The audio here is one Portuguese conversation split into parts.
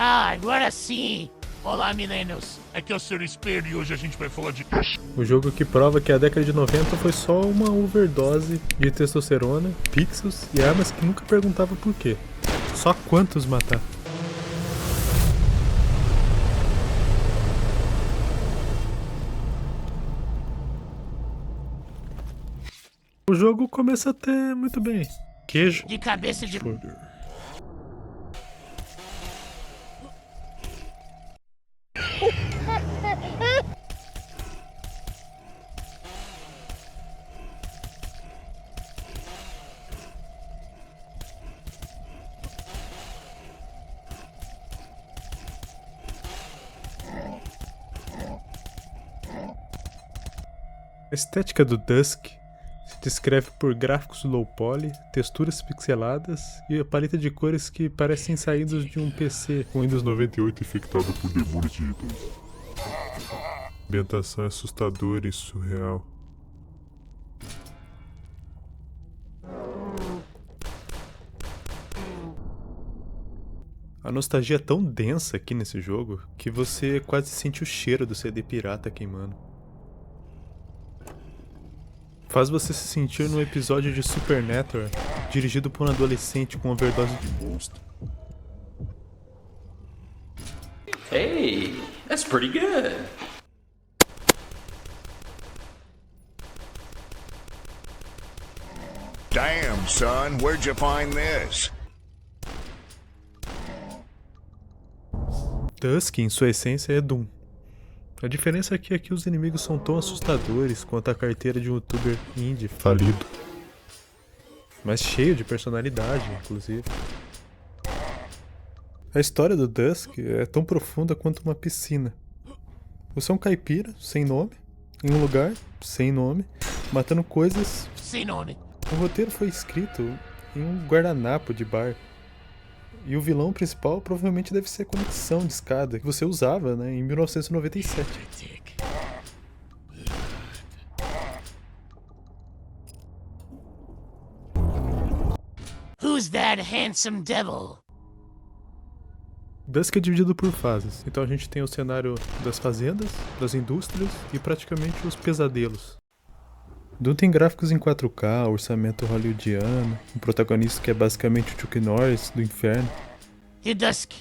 Ah, agora sim! Olá, Millennials! Aqui é o Sr. Espelho e hoje a gente vai falar de... O jogo que prova que a década de 90 foi só uma overdose de testosterona, pixels e armas que nunca perguntava por quê. Só quantos matar. O jogo começa até muito bem. Queijo. De cabeça de... A estética do Dusk se descreve por gráficos low poly, texturas pixeladas e a paleta de cores que parecem saídos de um PC com Windows 98 infectado por demônios digitais. A ambientação é assustadora e surreal. A nostalgia é tão densa aqui nesse jogo que você quase sente o cheiro do CD pirata queimando. Faz você se sentir num episódio de Supernatural, dirigido por um adolescente com overdose de monstro. Hey, that's pretty good. Damn, son, where'd you find this? Dusk, em sua essência, é Doom. A diferença é que aqui os inimigos são tão assustadores quanto a carteira de um youtuber indie falido. Mas cheio de personalidade, inclusive. A história do Dusk é tão profunda quanto uma piscina. Você é um caipira, sem nome, em um lugar, sem nome, matando coisas... Sem nome. O roteiro foi escrito em um guardanapo de bar. E o vilão principal provavelmente deve ser a conexão de escada que você usava, né, em 1997. Who's that handsome devil? Dusk é dividido por fases, então a gente tem o cenário das fazendas, das indústrias e praticamente os pesadelos. Doom tem gráficos em 4K, orçamento hollywoodiano, um protagonista que é basicamente o Chuck Norris do inferno. E Dusk?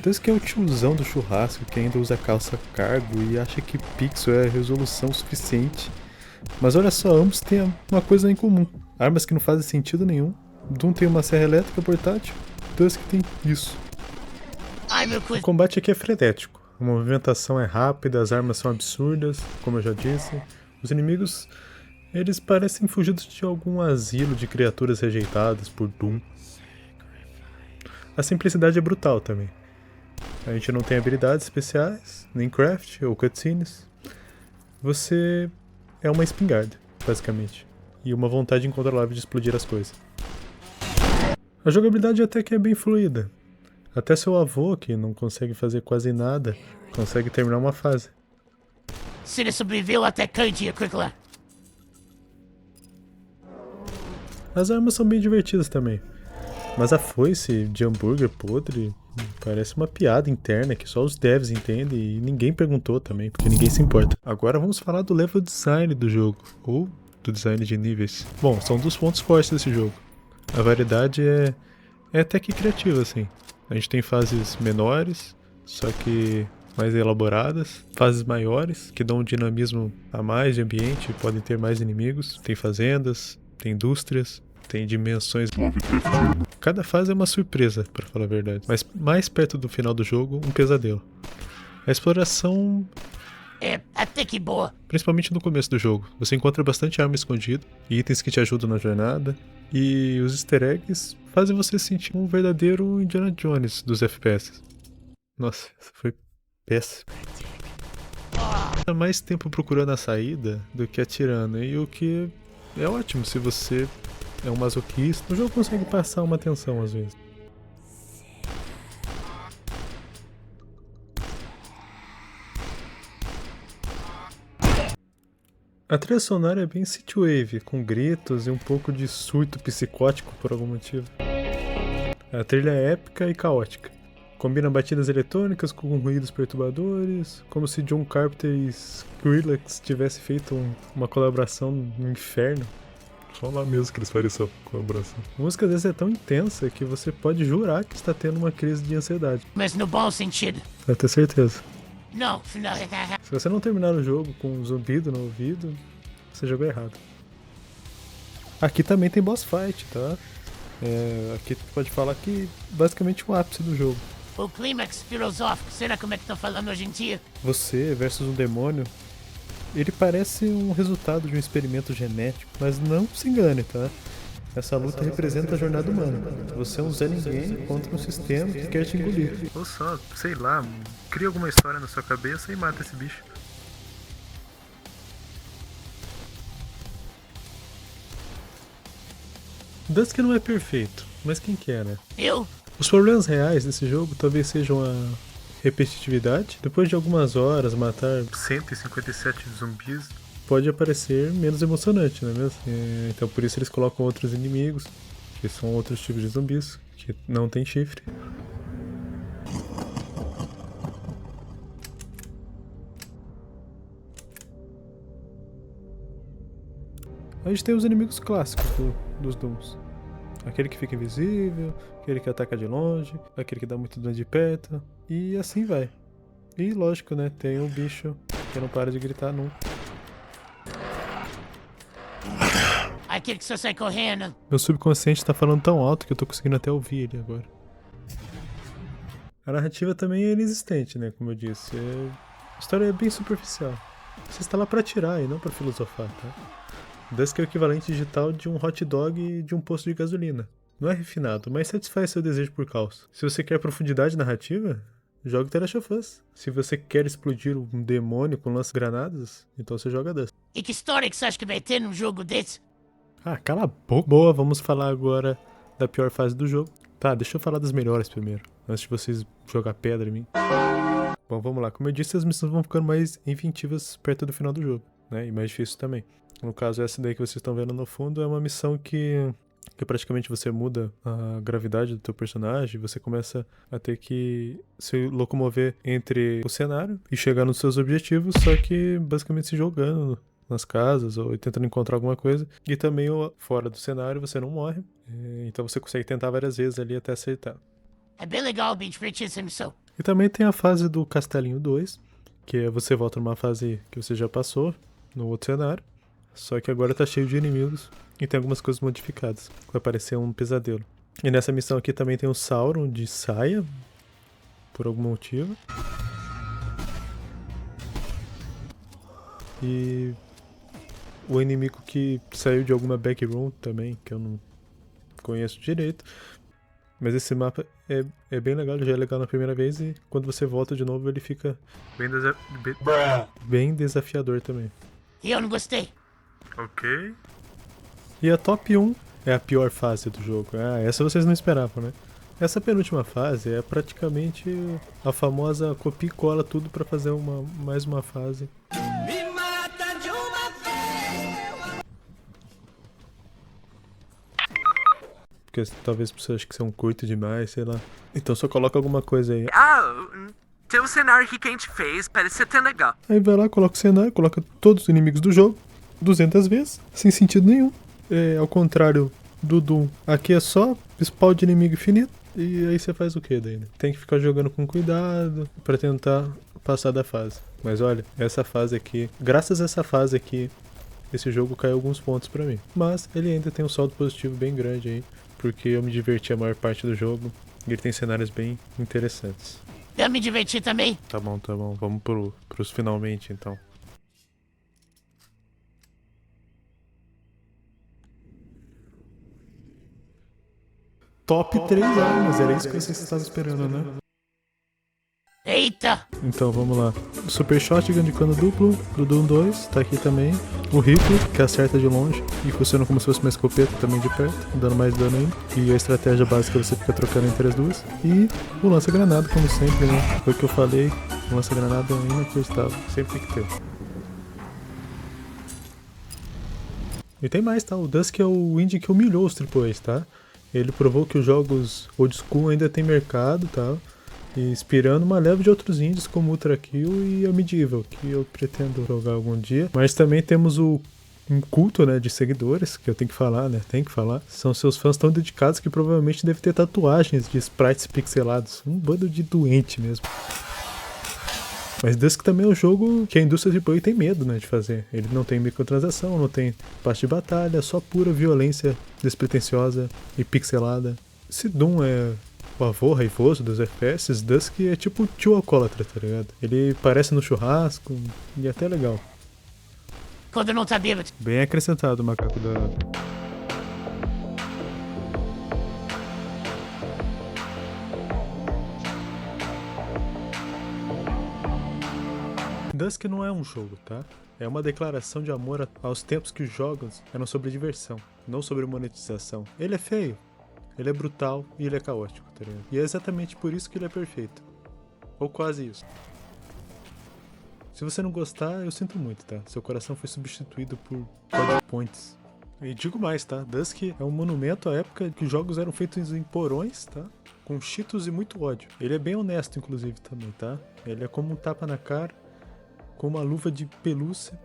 Dusk é o tiozão do churrasco que ainda usa calça cargo e acha que pixel é resolução suficiente. Mas olha só, ambos têm uma coisa em comum. Armas que não fazem sentido nenhum. Doom tem uma serra elétrica portátil, Dusk tem isso. O combate aqui é frenético. A movimentação é rápida, as armas são absurdas, como eu já disse. Os inimigos, eles parecem fugidos de algum asilo de criaturas rejeitadas por Doom. A simplicidade é brutal também. A gente não tem habilidades especiais, nem craft ou cutscenes. Você é uma espingarda, basicamente. E uma vontade incontrolável de explodir as coisas. A jogabilidade até que é bem fluida. Até seu avô, que não consegue fazer quase nada, consegue terminar uma fase. Se ele sobreviveu até Candia, Quickler. As armas são bem divertidas também. Mas a foice de hambúrguer podre parece uma piada interna que só os devs entendem e ninguém perguntou também, porque ninguém se importa. Agora vamos falar do level design do jogo, ou do design de níveis. Bom, são dos pontos fortes desse jogo. A variedade é até que criativa, assim. A gente tem fases menores, só que mais elaboradas. Fases maiores, que dão um dinamismo a mais de ambiente, podem ter mais inimigos. Tem fazendas, tem indústrias. Tem dimensões. Cada fase é uma surpresa, pra falar a verdade. Mas mais perto do final do jogo, um pesadelo. A exploração... É até que boa. Principalmente no começo do jogo. Você encontra bastante arma escondida, e itens que te ajudam na jornada. E os easter eggs fazem você sentir um verdadeiro Indiana Jones dos FPS. Nossa, essa foi péssima. Há mais tempo procurando a saída do que atirando. E o que é ótimo se você... é um masoquista. O jogo consegue passar uma tensão às vezes. A trilha sonora é bem synthwave, com gritos e um pouco de surto psicótico por algum motivo. A trilha é épica e caótica. Combina batidas eletrônicas com ruídos perturbadores, como se John Carpenter e Skrillex tivessem feito uma colaboração no inferno. Só lá mesmo que eles fariam essa colaboração. A música dessa é tão intensa que você pode jurar que está tendo uma crise de ansiedade. Mas no bom sentido. Eu tenho certeza. Não. Se você não terminar o jogo com um zumbido no ouvido, você jogou errado. Aqui também tem boss fight, tá? Aqui tu pode falar que basicamente o ápice do jogo. O clímax filosófico, será como é que estão falando hoje em dia? Você versus um demônio, ele parece um resultado de um experimento genético, mas não se engane, tá? Essa luta representa a jornada humana. Você é um Zé Ninguém contra um sistema que quer te engolir. Ou só, sei lá, cria alguma história na sua cabeça e mata esse bicho. Dusk não é perfeito, mas quem quer, né? Eu? Os problemas reais desse jogo talvez sejam a repetitividade. Depois de algumas horas matar 157 zumbis pode aparecer menos emocionante, não é mesmo? Então por isso eles colocam outros inimigos, que são outros tipos de zumbis, que não tem chifre. A gente tem os inimigos clássicos dos Dooms. Aquele que fica invisível, aquele que ataca de longe, aquele que dá muito dano de perto, e assim vai. E lógico, né, tem um bicho que não para de gritar nunca. Aquele que só sai correndo. Meu subconsciente tá falando tão alto que eu tô conseguindo até ouvir ele agora. A narrativa também é inexistente, né, como eu disse. A história é bem superficial. Você está lá pra atirar e não pra filosofar, tá? Dusk é o equivalente digital de um hot dog e de um posto de gasolina. Não é refinado, mas satisfaz seu desejo por caos. Se você quer profundidade narrativa, joga The Last of Us. Se você quer explodir um demônio com lança-granadas, então você joga Dusk. E que história que você acha que vai ter num jogo desse? Ah, cala a boca. Boa, vamos falar agora da pior fase do jogo. Tá, deixa eu falar das melhores primeiro, antes de vocês jogar pedra em mim. Bom, vamos lá. Como eu disse, as missões vão ficando mais inventivas perto do final do jogo, né? E mais difícil também. No caso, essa daí que vocês estão vendo no fundo é uma missão que praticamente você muda a gravidade do teu personagem, você começa a ter que se locomover entre o cenário e chegar nos seus objetivos, só que basicamente se jogando nas casas ou tentando encontrar alguma coisa. E também fora do cenário você não morre, então você consegue tentar várias vezes ali até acertar. É bem legal, bem divertido essa missão. E também tem a fase do Castelinho 2, que é você volta numa fase que você já passou, no outro cenário. Só que agora tá cheio de inimigos e tem algumas coisas modificadas. Vai parecer um pesadelo. E nessa missão aqui também tem o Sauron de saia, por algum motivo. E o inimigo que saiu de alguma backroom também, que eu não conheço direito. Mas esse mapa é bem legal, ele já é legal na primeira vez e quando você volta de novo ele fica bem desafiador também. E eu não gostei. Ok. E a top 1 é a pior fase do jogo. Ah, essa vocês não esperavam, né? Essa penúltima fase é praticamente a famosa copia e cola tudo pra fazer mais uma fase. Me mata de uma vez. Porque talvez você ache que você é um curto demais, sei lá. Então só coloca alguma coisa aí. Tem um cenário aqui que a gente fez, parece ser até legal. Aí vai lá, coloca o cenário, coloca todos os inimigos do jogo 200 vezes, sem sentido nenhum. Ao contrário do Doom, aqui é só spawn de inimigo infinito. E aí você faz o que daí, né? Tem que ficar jogando com cuidado pra tentar passar da fase. Mas olha, essa fase aqui, graças a essa fase aqui, esse jogo caiu alguns pontos pra mim. Mas ele ainda tem um saldo positivo bem grande aí, porque eu me diverti a maior parte do jogo e ele tem cenários bem interessantes. Eu me diverti também. Tá bom. Vamos pros finalmente, então. Top 3 armas, era isso que vocês estavam esperando, né? Eita! Então vamos lá. O Super Shotgun de cano duplo do Doom 2, tá aqui também. O Rifle, que acerta de longe e funciona como se fosse uma escopeta também de perto, dando mais dano ainda. E a estratégia básica você fica trocando entre as duas. E o lança-granada, como sempre, né? Foi o que eu falei, o lança-granada é inacreditável, sempre tem que ter. E tem mais, tá? O Dusk é o indie que humilhou os AAAs, tá? Ele provou que os jogos old school ainda tem mercado, tá? e inspirando uma leva de outros indies como Ultra Kill e a Medieval, que eu pretendo jogar algum dia. Mas também temos um culto, né, de seguidores, que eu tenho que falar, né, tem que falar. São seus fãs tão dedicados que provavelmente devem ter tatuagens de sprites pixelados. Um bando de doente mesmo. Mas Dusk também é um jogo que a indústria AAA tem medo, né, de fazer. Ele não tem microtransação, não tem parte de batalha, só pura violência despretensiosa e pixelada. Se Doom é o avô raivoso dos FPS, Dusk é tipo o tio alcoólatra, tá ligado? Ele parece no churrasco e é até legal. Quando não tá bêbado. Bem acrescentado o macaco da... Dusk não é um jogo, tá? É uma declaração de amor aos tempos que os jogos eram sobre diversão, não sobre monetização. Ele é feio, ele é brutal e ele é caótico, tá ligado? E é exatamente por isso que ele é perfeito. Ou quase isso. Se você não gostar, eu sinto muito, tá? Seu coração foi substituído por code points. E digo mais, tá? Dusk é um monumento à época que jogos eram feitos em porões, tá? Com cheetos e muito ódio. Ele é bem honesto, inclusive, também, tá? Ele é como um tapa na cara, com uma luva de pelúcia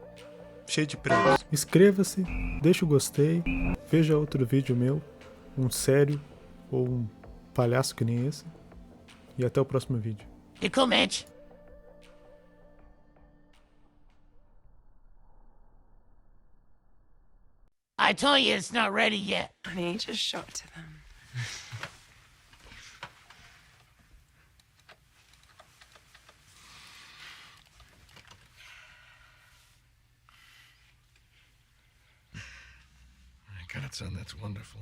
cheia de prêmios. Inscreva-se, deixa o gostei, veja outro vídeo meu, um sério ou um palhaço que nem esse. E até o próximo vídeo. E comente. I told you it's not ready yet. Honey, just show it to them. God, son, that's wonderful.